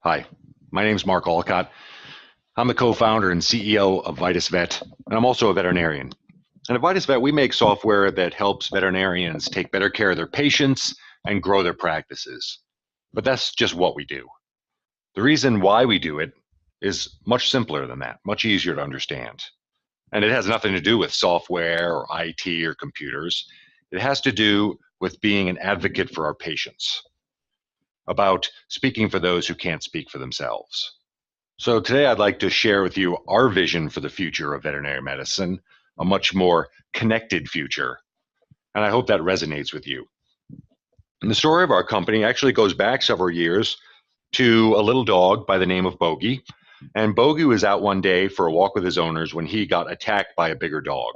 Hi, my name is Mark Olcott. I'm the co-founder and CEO of VitusVet, and I'm also a veterinarian. And at VitusVet, we make software that helps veterinarians take better care of their patients and grow their practices. But that's just what we do. The reason why we do it is much simpler than that, much easier to understand. And it has nothing to do with software or IT or computers. It has to do with being an advocate for our patients, about speaking for those who can't speak for themselves. So today I'd like to share with you our vision for the future of veterinary medicine, a much more connected future. And I hope that resonates with you. And the story of our company actually goes back several years to a little dog by the name of Bogey. And Bogey was out one day for a walk with his owners when he got attacked by a bigger dog.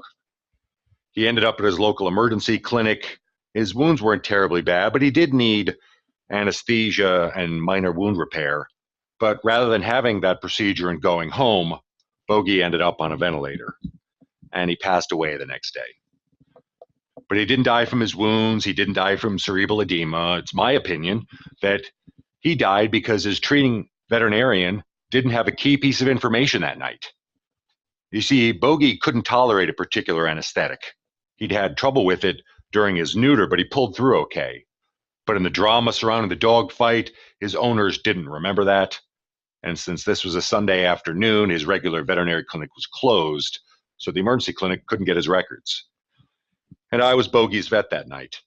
He ended up at his local emergency clinic. His wounds weren't terribly bad, but he did need anesthesia and minor wound repair. But rather than having that procedure and going home, Bogey ended up on a ventilator and he passed away the next day. But he didn't die from his wounds. He didn't die from cerebral edema. It's my opinion that he died because his treating veterinarian didn't have a key piece of information that night. You see, Bogey couldn't tolerate a particular anesthetic. He'd had trouble with it during his neuter, but he pulled through okay. But in the drama surrounding the dog fight, his owners didn't remember that. And since this was a Sunday afternoon, his regular veterinary clinic was closed, so the emergency clinic couldn't get his records. And I was Bogey's vet that night.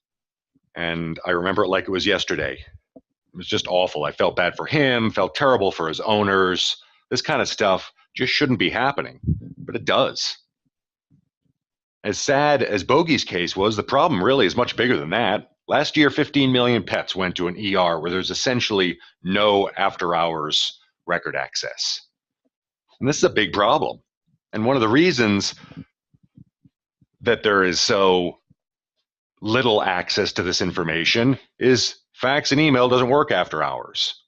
And I remember it like it was yesterday. It was just awful. I felt bad for him, felt terrible for his owners. This kind of stuff just shouldn't be happening, but it does. As sad as Bogey's case was, the problem really is much bigger than that. Last year, 15 million pets went to an ER where there's essentially no after-hours record access. And this is a big problem. And one of the reasons that there is so little access to this information is fax and email doesn't work after hours.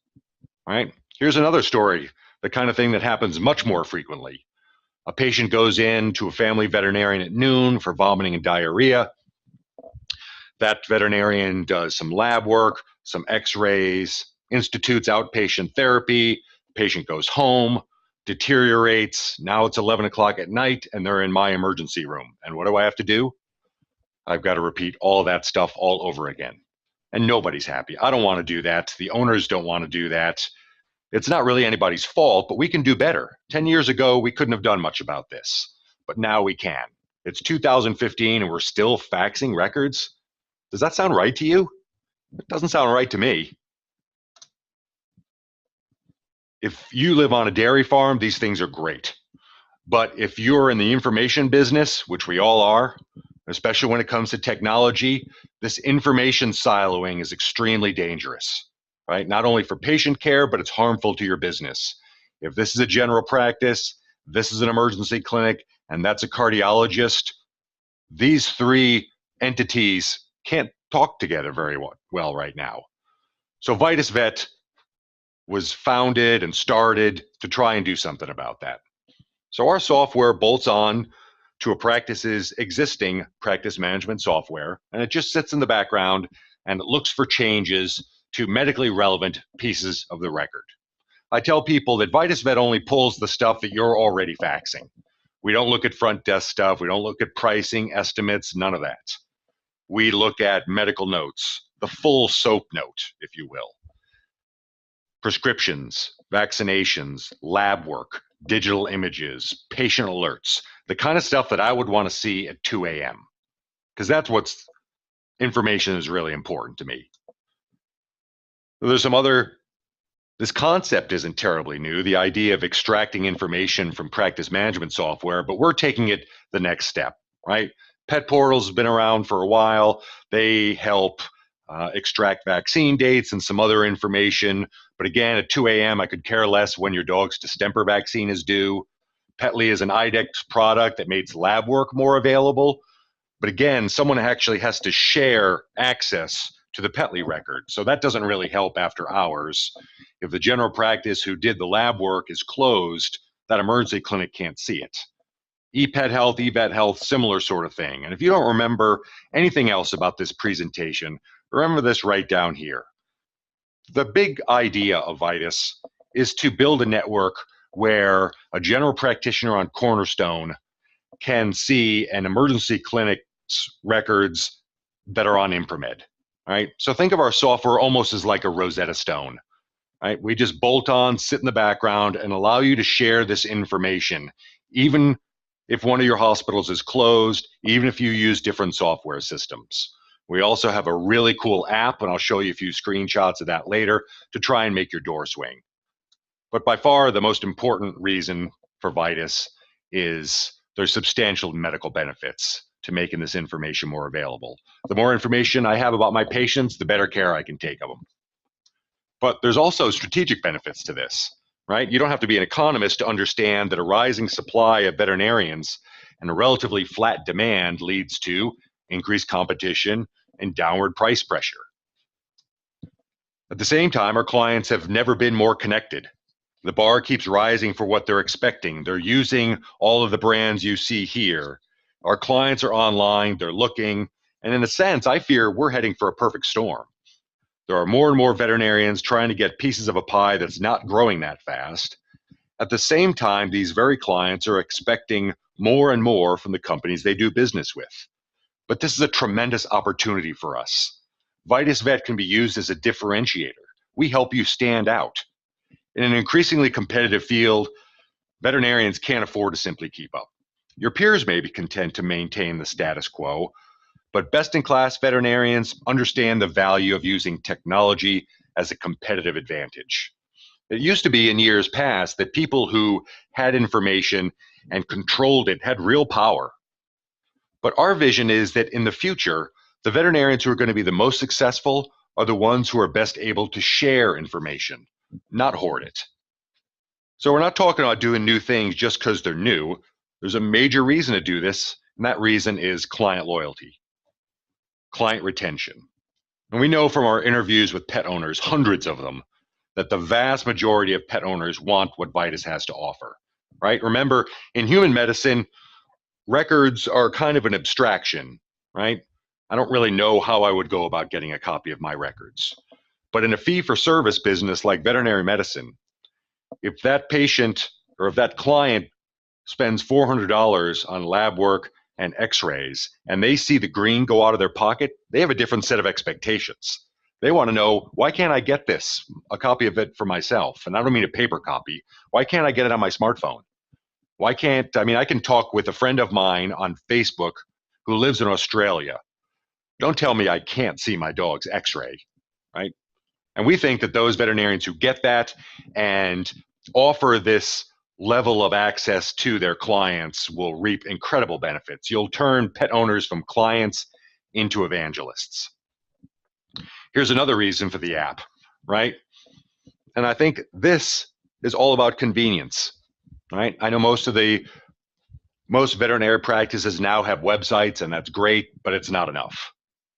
All right? Here's another story, the kind of thing that happens much more frequently. A patient goes in to a family veterinarian at noon for vomiting and diarrhea. That veterinarian does some lab work, some x-rays, institutes outpatient therapy. Patient goes home, deteriorates. Now it's 11 o'clock at night and they're in my emergency room. And what do I have to do? I've got to repeat all that stuff all over again. And nobody's happy. I don't want to do that. The owners don't want to do that. It's not really anybody's fault, but we can do better. 10 years ago, we couldn't have done much about this, but now we can. It's 2015 and we're still faxing records. Does that sound right to you? It doesn't sound right to me. If you live on a dairy farm, these things are great. But if you're in the information business, which we all are, especially when it comes to technology, this information siloing is extremely dangerous, right? Not only for patient care, but it's harmful to your business. If this is a general practice, this is an emergency clinic, and that's a cardiologist, these three entities can't talk together very well right now. So VitusVet was founded and started to try and do something about that. So our software bolts on to a practice's existing practice management software, and it just sits in the background and it looks for changes to medically relevant pieces of the record. I tell people that VitusVet only pulls the stuff that you're already faxing. We don't look at front desk stuff. We don't look at pricing, estimates, none of that. We look at medical notes, the full SOAP note, if you will. Prescriptions, vaccinations, lab work, digital images, patient alerts, the kind of stuff that I would want to see at 2 a.m. because that's what's information is really important to me. There's some other, this concept isn't terribly new, the idea of extracting information from practice management software, but we're taking it the next step, right? Pet portals have been around for a while. They help extract vaccine dates and some other information. But again, at 2 a.m., I could care less when your dog's distemper vaccine is due. Petly is an IDEX product that makes lab work more available. But again, someone actually has to share access to the Petly record. So that doesn't really help after hours. If the general practice who did the lab work is closed, that emergency clinic can't see it. ePet Health, eVet Health, similar sort of thing. And if you don't remember anything else about this presentation, remember this right down here. The big idea of Vitus is to build a network where a general practitioner on Cornerstone can see an emergency clinic's records that are on Impromed. Right? So think of our software almost as like a Rosetta Stone. Right? We just bolt on, sit in the background, and allow you to share this information, even if one of your hospitals is closed, even if you use different software systems. We also have a really cool app, and I'll show you a few screenshots of that later to try and make your door swing. But by far, the most important reason for Vitus is there's substantial medical benefits to making this information more available. The more information I have about my patients, the better care I can take of them. But there's also strategic benefits to this, right? You don't have to be an economist to understand that a rising supply of veterinarians and a relatively flat demand leads to increased competition and downward price pressure. At the same time, our clients have never been more connected. The bar keeps rising for what they're expecting. They're using all of the brands you see here. Our clients are online, they're looking, and in a sense, I fear we're heading for a perfect storm. There are more and more veterinarians trying to get pieces of a pie that's not growing that fast. At the same time, these very clients are expecting more and more from the companies they do business with. But this is a tremendous opportunity for us. VitusVet can be used as a differentiator. We help you stand out. In an increasingly competitive field, veterinarians can't afford to simply keep up. Your peers may be content to maintain the status quo, but best-in-class veterinarians understand the value of using technology as a competitive advantage. It used to be in years past that people who had information and controlled it had real power. But our vision is that in the future, the veterinarians who are going to be the most successful are the ones who are best able to share information, not hoard it. So we're not talking about doing new things just because they're new. There's a major reason to do this, and that reason is client loyalty, client retention. And we know from our interviews with pet owners, hundreds of them, that the vast majority of pet owners want what Vitus has to offer, right? Remember, in human medicine, records are kind of an abstraction, right? I don't really know how I would go about getting a copy of my records. But in a fee-for-service business like veterinary medicine, if that patient or if that client spends $400 on lab work and x-rays and they see the green go out of their pocket, they have a different set of expectations. They want to know, why can't I get this, a copy of it for myself? And I don't mean a paper copy. Why can't I get it on my smartphone? Why can't, I can talk with a friend of mine on Facebook who lives in Australia. Don't tell me I can't see my dog's x-ray, right? And we think that those veterinarians who get that and offer this level of access to their clients will reap incredible benefits. You'll turn pet owners from clients into evangelists. Here's another reason for the app, right? And I think this is all about convenience, right? I know most veterinary practices now have websites, and that's great, but it's not enough.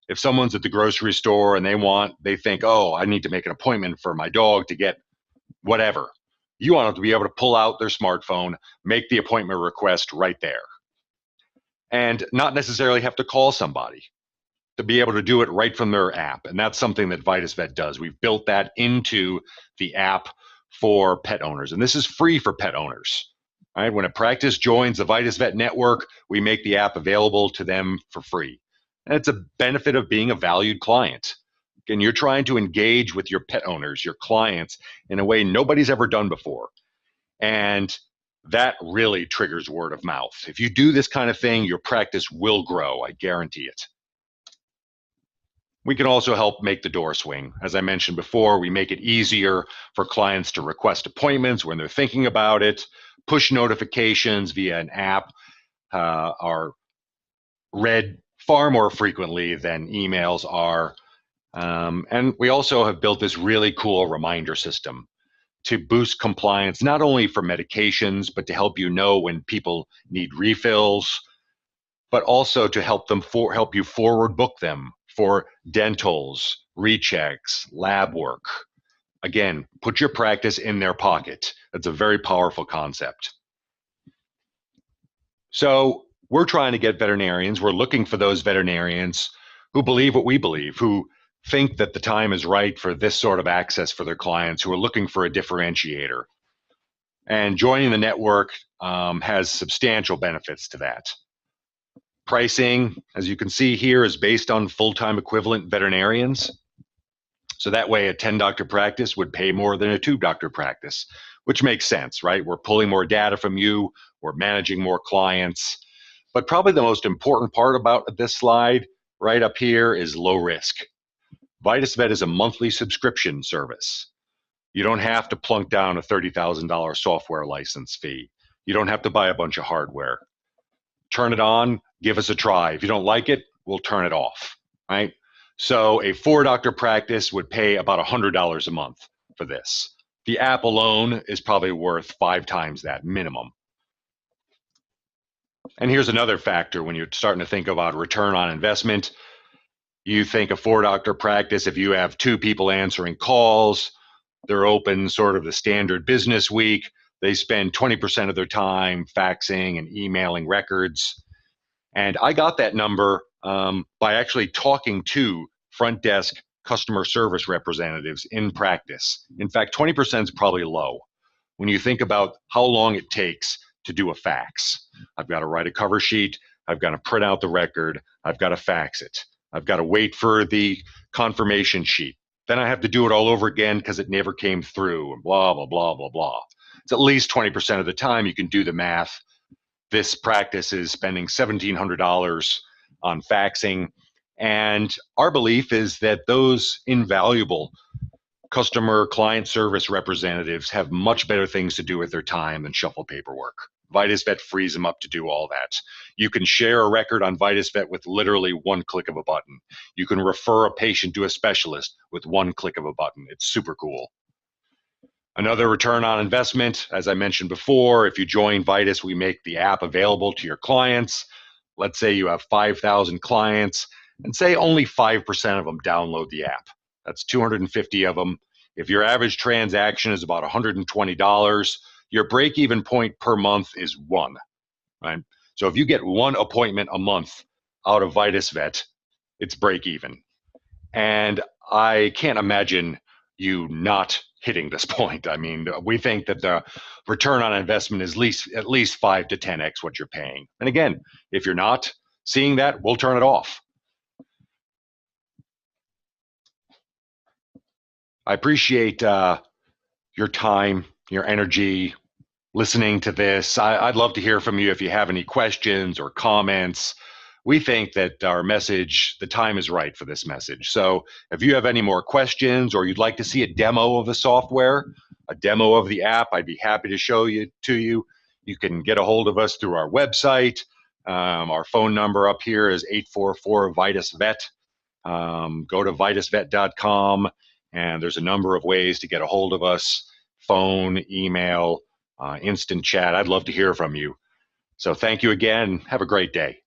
If someone's at the grocery store and they think, oh, I need to make an appointment for my dog to get whatever. You want them to be able to pull out their smartphone, make the appointment request right there, and not necessarily have to call somebody, to be able to do it right from their app. And that's something that VitusVet does. We've built that into the app for pet owners. And this is free for pet owners. Right? When a practice joins the VitusVet network, we make the app available to them for free. And it's a benefit of being a valued client. And you're trying to engage with your pet owners, your clients, in a way nobody's ever done before. And that really triggers word of mouth. If you do this kind of thing, your practice will grow. I guarantee it. We can also help make the door swing. As I mentioned before, we make it easier for clients to request appointments when they're thinking about it. Push notifications via an app are read far more frequently than emails are. And we also have built this really cool reminder system to boost compliance, not only for medications, but to help you know when people need refills, but also to help you forward book them for dentals, rechecks, lab work. Again, put your practice in their pocket. That's a very powerful concept. So we're trying to get veterinarians. We're looking for those veterinarians who believe what we believe, who think that the time is right for this sort of access for their clients who are looking for a differentiator. And joining the network has substantial benefits to that. Pricing, as you can see here, is based on full-time equivalent veterinarians. So that way a 10-doctor practice would pay more than a 2-doctor practice, which makes sense, right? We're pulling more data from you, we're managing more clients. But probably the most important part about this slide right up here is low risk. VitusVet is a monthly subscription service. You don't have to plunk down a $30,000 software license fee. You don't have to buy a bunch of hardware. Turn it on, give us a try. If you don't like it, we'll turn it off, right? So a 4-doctor practice would pay about $100 a month for this. The app alone is probably worth 5 times that minimum. And here's another factor when you're starting to think about return on investment. You think a 4-doctor practice, if you have 2 people answering calls, they're open sort of the standard business week, they spend 20% of their time faxing and emailing records. And I got that number by actually talking to front desk customer service representatives in practice. In fact, 20% is probably low when you think about how long it takes to do a fax. I've got to write a cover sheet, I've got to print out the record, I've got to fax it, I've got to wait for the confirmation sheet. Then I have to do it all over again because it never came through, and blah, blah, blah, blah, blah. It's at least 20% of the time. You can do the math. This practice is spending $1,700 on faxing. And our belief is that those invaluable customer client service representatives have much better things to do with their time than shuffle paperwork. VitusVet frees them up to do all that. You can share a record on VitusVet with literally one click of a button. You can refer a patient to a specialist with one click of a button. It's super cool. Another return on investment, as I mentioned before, if you join Vitus, we make the app available to your clients. Let's say you have 5,000 clients, and say only 5% of them download the app. That's 250 of them. If your average transaction is about $120, your break-even point per month is 1, right? So if you get 1 appointment a month out of VitusVet, it's break-even. And I can't imagine you not hitting this point. I mean, we think that the return on investment is at least 5 to 10x what you're paying. And again, if you're not seeing that, we'll turn it off. I appreciate your time, your energy, listening to this. I'd love to hear from you if you have any questions or comments. We think that our message, the time is right for this message. So if you have any more questions or you'd like to see a demo of the software, a demo of the app, I'd be happy to show you to you. You can get a hold of us through our website. Our phone number up here is 844-VitusVet. Go to VitusVet.com, and there's a number of ways to get a hold of us: phone, email, instant chat. I'd love to hear from you. So thank you again. Have a great day.